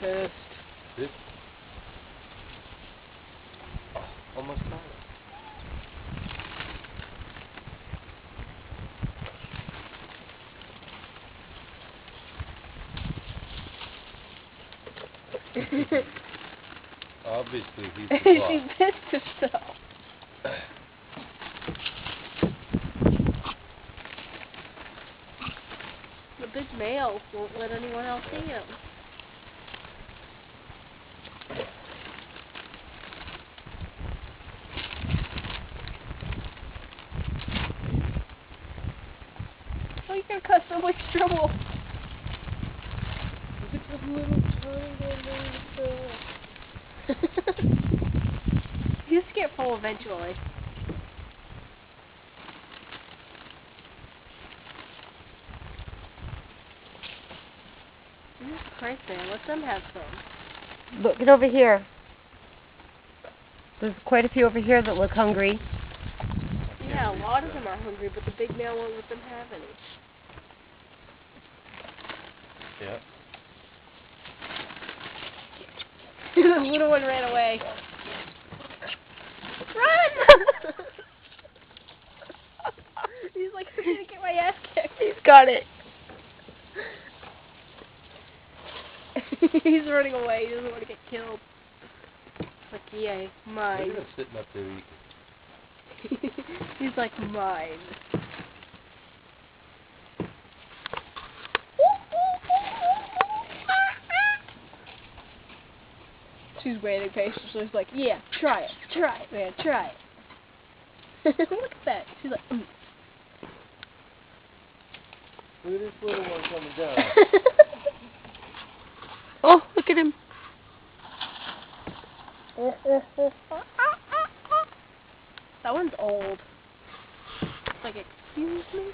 pissed. This? Oh, almost got it. Obviously, he's the boss. He pissed himself. The big male won't let anyone else see him. Oh, you're gonna cause so much trouble. Look at the little tiny He'll get full eventually. Jesus Christ, man, let them have some. Look, get over here. There's quite a few over here that look hungry. Yeah, a lot of them are hungry, but the big male won't let them have any. Yeah. The little one ran away. Run! He's like, I'm gonna get my ass kicked. He's got it. He's running away. He doesn't want to get killed. Like, yay, mine. Look at him sitting up there eating. He's like, mine. She's waiting patiently. She's like, yeah, try it, man, try it. Look at that. She's like, Look at this little one coming down. Oh, look at him. That one's old. It's like, excuse me?